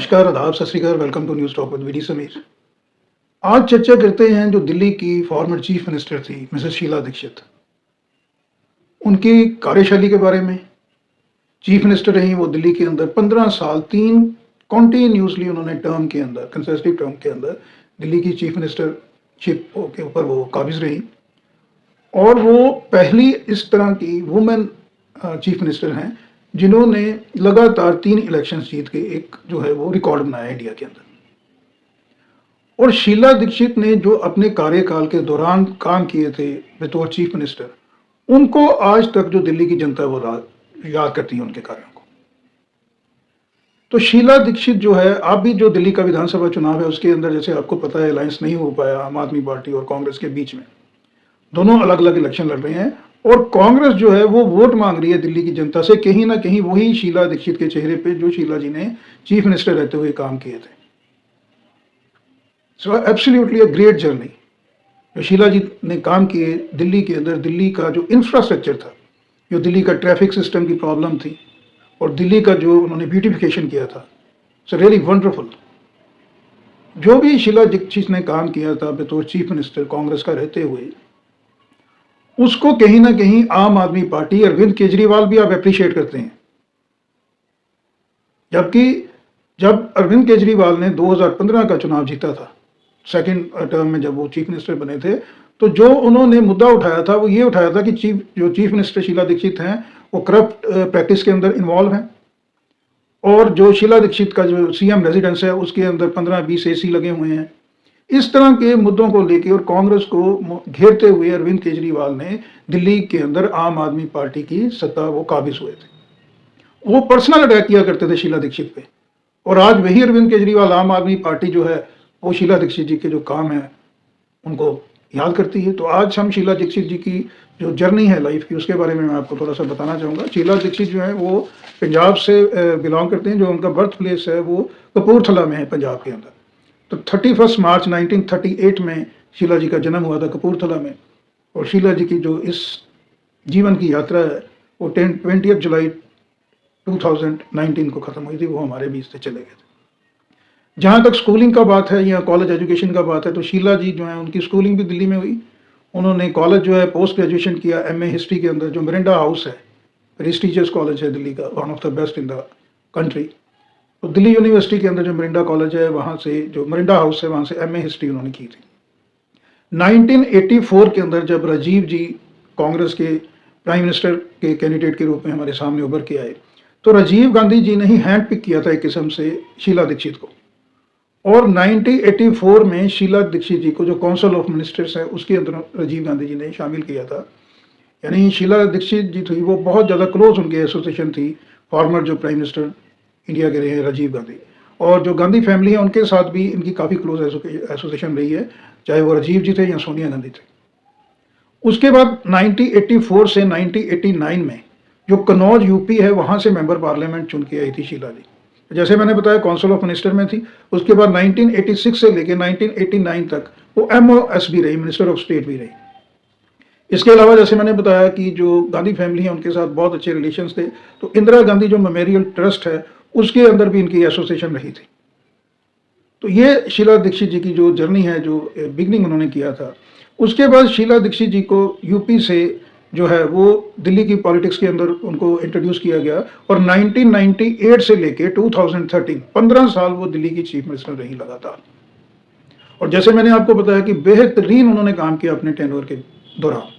नमस्कार, आदाब, सत श्री अकाल, welcome to news talk with VD Sameer. आज चर्चा करते हैं जो दिल्ली की फॉर्मर चीफ मिनिस्टर थी मिसेस शीला दीक्षित, उनकी कार्यशैली के बारे में। चीफ मिनिस्टर रही वो दिल्ली के अंदर 15 साल, 3 कॉन्टिन्यूसली उन्होंने टर्म के अंदर, कंसेसिव टर्म के अंदर दिल्ली की चीफ मिनिस्टरशिप के ऊपर वो काबिज रही और वो पहली इस तरह की वुमेन चीफ मिनिस्टर हैं जिन्होंने लगातार 3 इलेक्शंस जीत के एक जो है वो रिकॉर्ड बनाया इंडिया के अंदर। और शीला दीक्षित ने जो अपने कार्यकाल के दौरान काम किए थे बतौर चीफ मिनिस्टर, उनको आज तक जो दिल्ली की जनता वो याद करती है उनके कार्यों को। तो शीला दीक्षित जो है, आप भी जो दिल्ली का विधानसभा चुनाव है उसके अंदर, जैसे आपको पता है, अलायंस नहीं हो पाया आम आदमी पार्टी और कांग्रेस के बीच में, दोनों अलग अलग इलेक्शन लड़ रहे हैं और कांग्रेस जो है वो वोट मांग रही है दिल्ली की जनता से, कहीं ना कहीं वही शीला दीक्षित के चेहरे पे जो शीला जी ने चीफ मिनिस्टर रहते हुए काम किए थे। So absolutely a great journey जो शीला जी ने काम किए दिल्ली के अंदर। दिल्ली का जो इंफ्रास्ट्रक्चर था, जो दिल्ली का ट्रैफिक सिस्टम की प्रॉब्लम थी और दिल्ली का जो उन्होंने ब्यूटिफिकेशन किया था, सो रियली वंडरफुल। जो भी शीला दीक्षित ने काम किया था बतौर चीफ मिनिस्टर कांग्रेस का रहते हुए, उसको कहीं ना कहीं आम आदमी पार्टी, अरविंद केजरीवाल भी आप अप्रिशिएट करते हैं। जबकि जब अरविंद केजरीवाल ने 2015 का चुनाव जीता था, सेकंड टर्म में जब वो चीफ मिनिस्टर बने थे, तो जो उन्होंने मुद्दा उठाया था वो ये उठाया था कि जो चीफ मिनिस्टर शीला दीक्षित हैं वो करप्ट प्रैक्टिस के अंदर इन्वॉल्व हैं और जो शीला दीक्षित का जो सीएम रेजिडेंस है उसके अंदर 15-20 एसी लगे हुए हैं। इस तरह के मुद्दों को लेकर और कांग्रेस को घेरते हुए अरविंद केजरीवाल ने दिल्ली के अंदर आम आदमी पार्टी की सत्ता वो काबिज हुए थे। वो पर्सनल अटैक किया करते थे शीला दीक्षित पे और आज वही अरविंद केजरीवाल, आम आदमी पार्टी जो है वो शीला दीक्षित जी के जो काम है उनको याद करती है। तो आज हम शीला दीक्षित जी की जो जर्नी है लाइफ की उसके बारे में मैं आपको थोड़ा सा बताना चाहूँगा। शीला दीक्षित जो है वो पंजाब से बिलोंग करते हैं, जो उनका बर्थ प्लेस है वो कपूरथला में है पंजाब के अंदर। तो 31 मार्च 1938 में शीला जी का जन्म हुआ था कपूरथला में और शीला जी की जो इस जीवन की यात्रा है वो 20 जुलाई 2019 को ख़त्म हुई थी। वो हमारे बीच से चले गए थे। जहाँ तक स्कूलिंग का बात है या कॉलेज एजुकेशन का बात है, तो शीला जी जो है उनकी स्कूलिंग भी दिल्ली में हुई। उन्होंने कॉलेज जो है पोस्ट ग्रेजुएशन किया एमए हिस्ट्री के अंदर, जो मिरिंडा हाउस है, प्रेस्टिजियस कॉलेज है दिल्ली का, one of the best in the country. तो दिल्ली यूनिवर्सिटी के अंदर जो मिरिंडा कॉलेज है वहाँ से, जो मिरिंडा हाउस है, वहाँ से एमए हिस्ट्री उन्होंने की थी। 1984 के अंदर जब राजीव जी कांग्रेस के प्राइम मिनिस्टर के कैंडिडेट के रूप में हमारे सामने उभर के आए, तो राजीव गांधी जी ने ही हैंड पिक किया था एक किस्म से शीला दीक्षित को। और 1984 में शीला दीक्षित जी को जो काउंसिल ऑफ मिनिस्टर्स है उसके अंदर राजीव गांधी जी ने शामिल किया था। यानी शीला दीक्षित जी थी वो बहुत ज़्यादा क्लोज, उनकी एसोसिएशन थी फॉर्मर जो प्राइम मिनिस्टर इंडिया के रहे हैं राजीव गांधी, और जो गांधी फैमिली है उनके साथ भी इनकी काफ़ी क्लोज एसोसिएशन रही है, चाहे वो राजीव जी थे या सोनिया गांधी थे। उसके बाद 1984 से 1989 में जो कन्नौज यूपी है वहाँ से मेंबर पार्लियामेंट चुन के आई थी शीला जी। जैसे मैंने बताया काउंसिल ऑफ मिनिस्टर में थी। उसके बाद 1986 से लेकर 1989 तक वो MOS भी रही, मिनिस्टर ऑफ स्टेट भी रही। इसके अलावा जैसे मैंने बताया कि जो गांधी फैमिली है उनके साथ बहुत अच्छे रिलेशंस थे, तो इंदिरा गांधी जो मेमोरियल ट्रस्ट है उसके अंदर भी इनकी एसोसिएशन रही थी। तो ये शीला दीक्षित जी की जो जर्नी है, जो बिगनिंग उन्होंने किया था। उसके बाद शीला दीक्षित जी को यूपी से जो है वो दिल्ली की पॉलिटिक्स के अंदर उनको इंट्रोड्यूस किया गया और 1998 से लेके 2013 15 साल वो दिल्ली की चीफ मिनिस्टर रही लगातार। और जैसे मैंने आपको बताया कि बेहतरीन उन्होंने काम किया अपने टेन्योर के दौरान।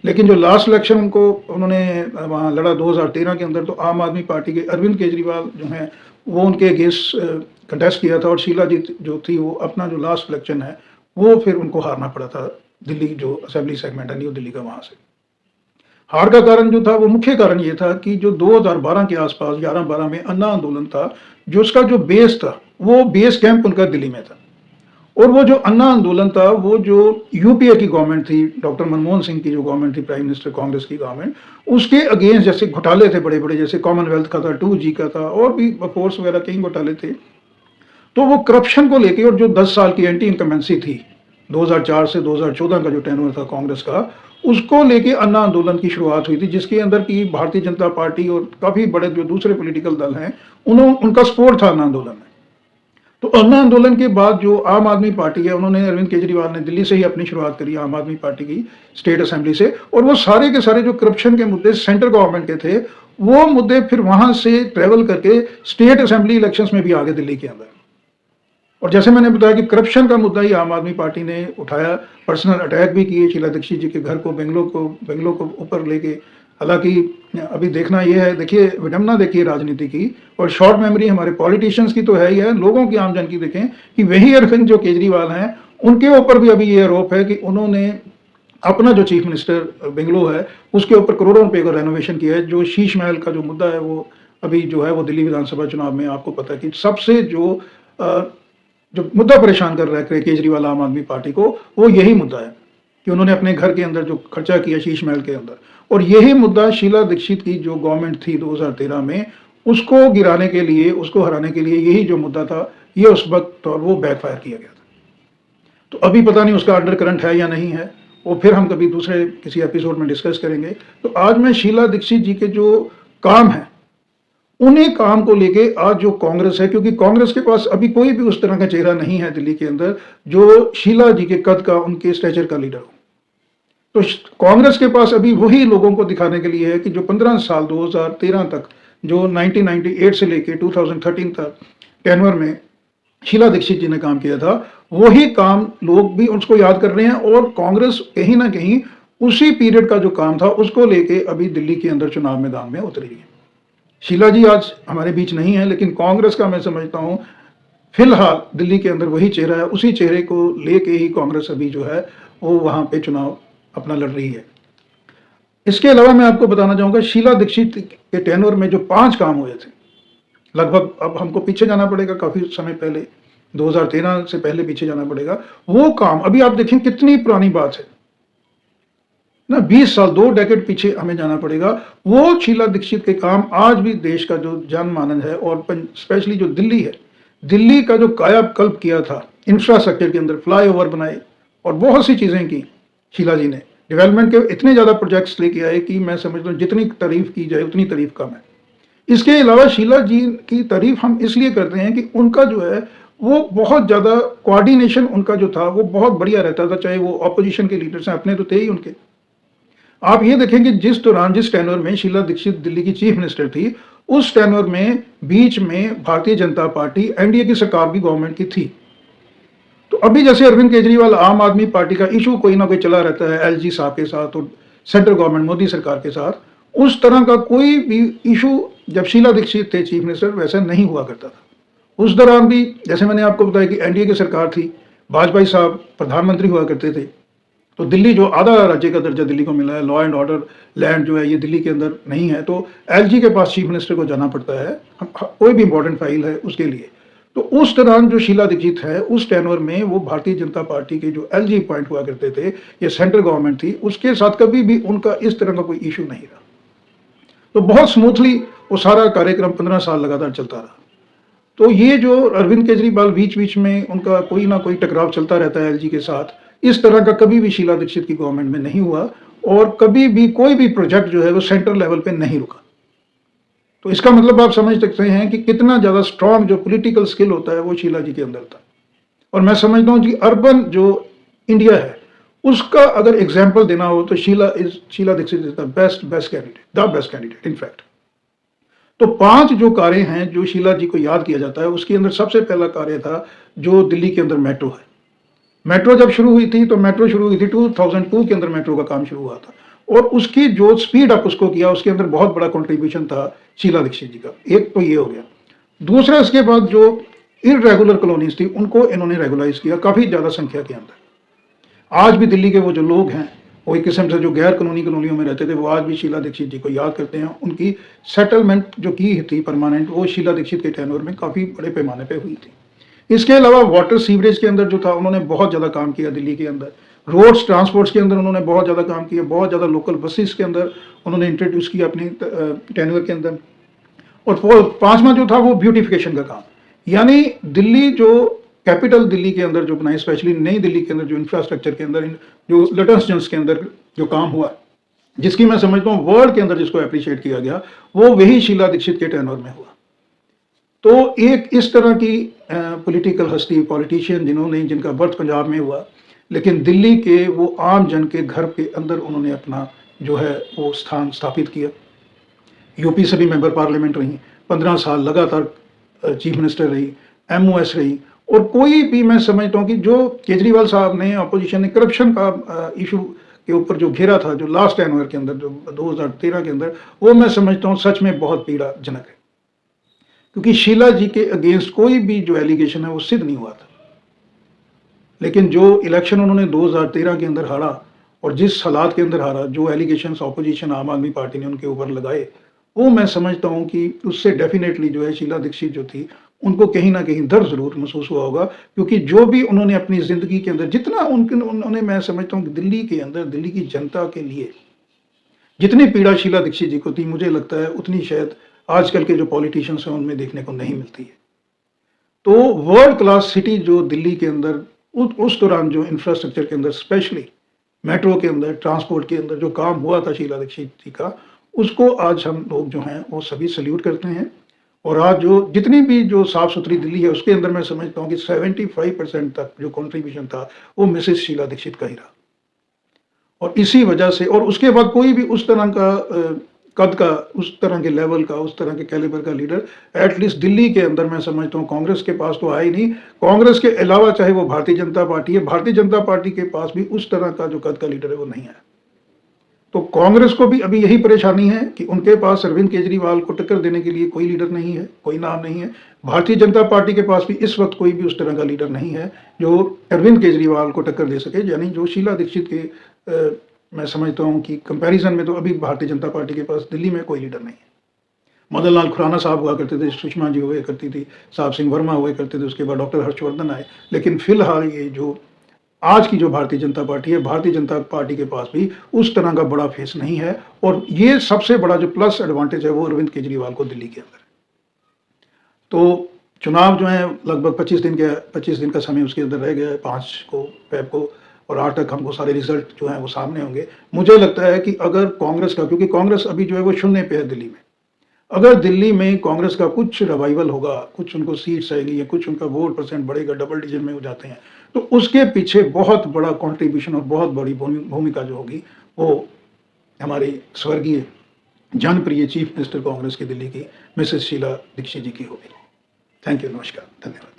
लेकिन जो लास्ट इलेक्शन उन्होंने वहाँ लड़ा 2013 के अंदर, तो आम आदमी पार्टी के अरविंद केजरीवाल जो हैं वो उनके अगेंस्ट कंटेस्ट किया था और शीला जी जो थी वो अपना जो लास्ट इलेक्शन है वो फिर उनको हारना पड़ा था दिल्ली जो असेंबली सेगमेंट है न्यू दिल्ली का, वहाँ से। हार का कारण जो था वो मुख्य कारण ये था कि जो 2012 के आसपास 11-12 में अन्ना आंदोलन था, जो उसका जो बेस था वो बेस कैंप उनका दिल्ली में था। और वो जो अन्ना आंदोलन था वो जो यूपीए की गवर्नमेंट थी, डॉक्टर मनमोहन सिंह की जो गवर्नमेंट थी, प्राइम मिनिस्टर कांग्रेस की गवर्नमेंट, उसके अगेंस्ट जैसे घोटाले थे बड़े बड़े, जैसे कॉमनवेल्थ का था, 2G का था और भी फोर्स वगैरह कई घोटाले थे। तो वो करप्शन को लेके और जो 10 साल की एंटी इनकमेंसी थी 2004 से 2014 का जो टेन्योर था कांग्रेस का, उसको लेके अन्ना आंदोलन की शुरुआत हुई थी, जिसके अंदर की भारतीय जनता पार्टी और काफ़ी बड़े जो दूसरे पॉलिटिकल दल हैं उनका सपोर्ट था अन्ना आंदोलन में। तो अन्न आंदोलन के बाद जो आम आदमी पार्टी है, उन्होंने, अरविंद केजरीवाल ने दिल्ली से ही अपनी शुरुआत करी आम आदमी पार्टी की स्टेट असेंबली से, और वो सारे के सारे जो करप्शन के मुद्दे सेंट्रल गवर्नमेंट के थे, वो मुद्दे फिर वहां से ट्रेवल करके स्टेट असेंबली इलेक्शंस में भी आ गए दिल्ली के अंदर। और जैसे मैंने बताया कि करप्शन का मुद्दा ही आम आदमी पार्टी ने उठाया, पर्सनल अटैक भी किए शीला दीक्षित जी के घर को, बेंगलोर को ऊपर लेके। हालांकि अभी देखना यह है, देखिए विडंबना देखिए राजनीति की, और शॉर्ट मेमोरी हमारे पॉलिटिशियंस की तो है ही है, लोगों की, आमजन की देखें कि वही अरविंद जो केजरीवाल हैं, उनके ऊपर भी अभी ये आरोप है कि उन्होंने अपना जो चीफ मिनिस्टर बेंगलोर है उसके ऊपर करोड़ों रुपए का रेनोवेशन किया है। जो शीश महल का जो मुद्दा है, वो अभी जो है वो दिल्ली विधानसभा चुनाव में आपको पता है कि सबसे जो मुद्दा परेशान कर रहा है केजरीवाल आम आदमी पार्टी को, वो यही मुद्दा है कि उन्होंने अपने घर के अंदर जो खर्चा किया शीश महल के अंदर। और यही मुद्दा शीला दीक्षित की जो गवर्नमेंट थी 2013 में, उसको गिराने के लिए, उसको हराने के लिए यही जो मुद्दा था, ये उस वक्त और वो बैकफायर किया गया था। तो अभी पता नहीं उसका अंडर करंट है या नहीं है, वो फिर हम कभी दूसरे किसी एपिसोड में डिस्कस करेंगे। तो आज मैं शीला दीक्षित जी के जो काम है, उन्हीं काम को लेके आज जो कांग्रेस है, क्योंकि कांग्रेस के पास अभी कोई भी उस तरह का चेहरा नहीं है दिल्ली के अंदर जो शीला जी के कद का, उनके स्टेचर का लीडर हो। तो कांग्रेस के पास अभी वही लोगों को दिखाने के लिए है कि जो 15 साल 2013 तक, जो 1998 से लेके 2013 तक टेन्योर में शीला दीक्षित जी ने काम किया था, वही काम लोग भी उसको याद कर रहे हैं। और कांग्रेस कहीं ना कहीं उसी पीरियड का जो काम था उसको लेके अभी दिल्ली के अंदर चुनाव मैदान में उतरी है। शीला जी आज हमारे बीच नहीं है, लेकिन कांग्रेस का मैं समझता हूं फिलहाल दिल्ली के अंदर वही चेहरा है, उसी चेहरे को लेके ही कांग्रेस अभी जो है वो वहां पे चुनाव अपना लड़ रही है। इसके अलावा मैं आपको बताना चाहूंगा शीला दीक्षित के टेन्योर में जो 5 काम हुए थे, लगभग, अब हमको पीछे जाना पड़ेगा काफी समय पहले, 2013 से पहले पीछे जाना पड़ेगा। वो काम अभी आप देखें कितनी पुरानी बात है ना, 20 साल, 2 डेकेड पीछे हमें जाना पड़ेगा। वो शीला दीक्षित के काम आज भी देश का जो जनमानस है, और स्पेशली जो दिल्ली है, दिल्ली का जो कायाकल्प किया था, इंफ्रास्ट्रक्चर के अंदर फ्लाईओवर बनाए और बहुत सी चीजें की शीला जी ने, डेवलपमेंट के इतने ज्यादा प्रोजेक्ट्स लेके आए कि मैं समझता हूँ जितनी तारीफ की जाए उतनी तारीफ कम है। इसके अलावा शीला जी की तारीफ हम इसलिए करते हैं कि उनका जो है वो बहुत ज्यादा कोऑर्डिनेशन उनका जो था वो बहुत बढ़िया रहता था, चाहे वो ऑपोजिशन के लीडर्स हैं, अपने तो थे ही उनके। आप ये देखें कि जिस दौरान, जिस टेन्योर में शीला दीक्षित दिल्ली की चीफ मिनिस्टर थी, उस टेन्योर में बीच में भारतीय जनता पार्टी, एनडीए की सरकार भी गवर्नमेंट की थी। तो अभी जैसे अरविंद केजरीवाल आम आदमी पार्टी का इशू कोई ना कोई चला रहता है एलजी साहब के साथ और सेंट्रल गवर्नमेंट मोदी सरकार के साथ, उस तरह का कोई भी इशू जब शीला दीक्षित थे चीफ मिनिस्टर वैसा नहीं हुआ करता था। उस दौरान भी जैसे मैंने आपको बताया कि एनडीए की सरकार थी, वाजपेयी साहब प्रधानमंत्री हुआ करते थे, तो दिल्ली जो आधा राज्य का दर्जा दिल्ली को मिला है, लॉ एंड ऑर्डर लैंड जो है ये दिल्ली के अंदर नहीं है, तो एलजी के पास चीफ मिनिस्टर को जाना पड़ता है कोई भी इंपॉर्टेंट फाइल है उसके लिए। तो उस दौरान जो शीला दीक्षित है, उस टेन्योर में वो भारतीय जनता पार्टी के जो एलजी पॉइंट हुआ करते थे, ये सेंट्रल गवर्नमेंट थी, उसके साथ कभी भी उनका इस तरह का कोई इशू नहीं रहा। तो बहुत स्मूथली वो सारा कार्यक्रम 15 साल लगातार चलता रहा। तो ये जो अरविंद केजरीवाल बीच बीच में उनका कोई ना कोई टकराव चलता रहता है एलजी के साथ, इस तरह का कभी भी शीला दीक्षित की गवर्नमेंट में नहीं हुआ, और कभी भी कोई भी प्रोजेक्ट जो है वो सेंट्रल लेवल पे नहीं रुका। तो इसका मतलब आप समझ सकते हैं कि कितना ज्यादा स्ट्रांग जो पॉलिटिकल स्किल होता है वो शीला जी के अंदर था। और मैं समझता हूँ कि अर्बन जो इंडिया है उसका अगर एग्जाम्पल देना हो तो Sheila Dikshit is the best candidate in fact. तो 5 जो कार्य हैं जो शीला जी को याद किया जाता है, उसके अंदर सबसे पहला कार्य था जो दिल्ली के अंदर मेट्रो है। मेट्रो जब शुरू हुई थी, तो मेट्रो शुरू हुई थी 2002 के अंदर मेट्रो का काम शुरू हुआ था, और उसकी जो स्पीड अप उसको किया, उसके अंदर बहुत बड़ा कंट्रीब्यूशन था शीला दीक्षित जी का। एक तो ये हो गया। दूसरा, इसके बाद जो इररेगुलर कॉलोनीज थी उनको इन्होंने रेगुलाइज किया काफी ज्यादा संख्या के अंदर। आज भी दिल्ली के वो जो लोग हैं, वो एक किस्म से जो गैर कानूनी कॉलोनियों में रहते थे, वो आज भी शीला दीक्षित जी को याद करते हैं। उनकी सेटलमेंट जो की थी परमानेंट, वो शीला दीक्षित के टेन्योर में काफी बड़े पैमाने पर हुई थी। इसके अलावा वाटर सीवरेज के अंदर जो था उन्होंने बहुत ज्यादा काम किया दिल्ली के अंदर। रोड्स ट्रांसपोर्ट्स के अंदर उन्होंने बहुत ज्यादा काम किया, बहुत ज्यादा लोकल बसेस के अंदर उन्होंने इंट्रोड्यूस किया अपनी टेन्योर के अंदर। और 5वां जो था वो ब्यूटिफिकेशन का काम, यानी दिल्ली जो कैपिटल दिल्ली के अंदर जो बनाई, स्पेशली नई दिल्ली के अंदर जो इंफ्रास्ट्रक्चर के अंदर जो लिटर्स के अंदर जो काम हुआ, जिसकी मैं समझता हूँ वर्ल्ड के अंदर जिसको अप्रिशिएट किया गया, वो वही शीला दीक्षित के टेन्योर में हुआ। तो एक इस तरह की पॉलिटिकल हस्ती, पॉलिटिशियन जिनका बर्थ पंजाब में हुआ, लेकिन दिल्ली के वो आम जन के घर के अंदर उन्होंने अपना जो है वो स्थान स्थापित किया। यूपी से भी मेंबर पार्लियामेंट रही, 15 साल लगातार चीफ मिनिस्टर रही, एमओएस रही, और कोई भी मैं समझता हूँ कि जो केजरीवाल साहब ने, अपोजिशन ने करप्शन का इशू के ऊपर जो घेरा था, जो लास्ट एनवर के अंदर, जो 2013 के अंदर, वो मैं समझता हूँ सच में बहुत पीड़ाजनक है, क्योंकि शीला जी के अगेंस्ट कोई भी जो एलिगेशन है वो सिद्ध नहीं हुआ था। लेकिन जो इलेक्शन उन्होंने 2013 के अंदर हारा, और जिस हालात के अंदर हारा, जो एलिगेशन अपोजिशन आम आदमी पार्टी ने उनके ऊपर लगाए, वो मैं समझता हूँ कि उससे डेफिनेटली जो है शीला दीक्षित जो थी, उनको कहीं ना कहीं दर्द जरूर महसूस हुआ होगा, क्योंकि जो भी उन्होंने अपनी जिंदगी के अंदर जितना उन्होंने मैं समझता हूँ कि दिल्ली के अंदर, दिल्ली की जनता के लिए जितनी पीड़ा शीला दीक्षित जी को थी, मुझे लगता है उतनी शायद आजकल के जो पॉलिटिशियंस हैं उनमें देखने को नहीं मिलती है। तो वर्ल्ड क्लास सिटी जो दिल्ली के अंदर उस दौरान जो इंफ्रास्ट्रक्चर के अंदर, स्पेशली मेट्रो के अंदर, ट्रांसपोर्ट के अंदर जो काम हुआ था शीला दीक्षित जी का, उसको आज हम लोग जो हैं वो सभी सल्यूट करते हैं। और आज जो जितनी भी जो साफ सुथरी दिल्ली है, उसके अंदर मैं समझता हूँ कि 75% तक जो कंट्रीब्यूशन था वो मिसेस शीला दीक्षित का ही रहा। और इसी वजह से, और उसके बाद कोई भी उस तरह का कद का, उस तरह के लेवल का, उस तरह के कैलिबर का लीडर एटलीस्ट दिल्ली के अंदर मैं समझता हूँ कांग्रेस के पास तो है ही नहीं। कांग्रेस के अलावा चाहे वो भारतीय जनता पार्टी है, भारतीय जनता पार्टी के पास भी उस तरह का जो कद का लीडर है वो नहीं है। तो कांग्रेस को भी अभी यही परेशानी है कि उनके पास अरविंद केजरीवाल को टक्कर देने के लिए कोई लीडर नहीं है, कोई नाम नहीं है। भारतीय जनता पार्टी के पास भी इस वक्त कोई भी उस तरह का लीडर नहीं है जो अरविंद केजरीवाल को टक्कर दे सके, यानी जो शीला दीक्षित के मैं समझता हूँ कि कंपैरिजन में तो अभी भारतीय जनता पार्टी के पास दिल्ली में कोई लीडर नहीं है। मदन लाल खुराना साहब हुआ करते थे, सुषमा जी हुआ करती थी, साहब सिंह वर्मा हुआ करते थे, उसके बाद डॉक्टर हर्षवर्धन आए। लेकिन फिलहाल ये जो आज की जो भारतीय जनता पार्टी है, भारतीय जनता पार्टी के पास भी उस तरह का बड़ा फेस नहीं है। और ये सबसे बड़ा जो प्लस एडवांटेज है वो अरविंद केजरीवाल को दिल्ली के अंदर है। तो चुनाव जो है लगभग 25 दिन का समय उसके अंदर रह गया है, 5 को फेब को, और 8 तक हमको सारे रिजल्ट जो हैं वो सामने होंगे। मुझे लगता है कि अगर कांग्रेस का, क्योंकि कांग्रेस अभी जो है वो शून्य पे है दिल्ली में, अगर दिल्ली में कांग्रेस का कुछ रिवाइवल होगा, कुछ उनको सीट्स आएगी या कुछ उनका वोट परसेंट बढ़ेगा, डबल डिजिट में हो जाते हैं, तो उसके पीछे बहुत बड़ा कंट्रीब्यूशन और बहुत बड़ी भूमिका जो होगी वो हमारी स्वर्गीय जनप्रिय चीफ मिनिस्टर कांग्रेस की दिल्ली की मिसेस शीला दीक्षित जी की होगी। थैंक यू, नमस्कार, धन्यवाद।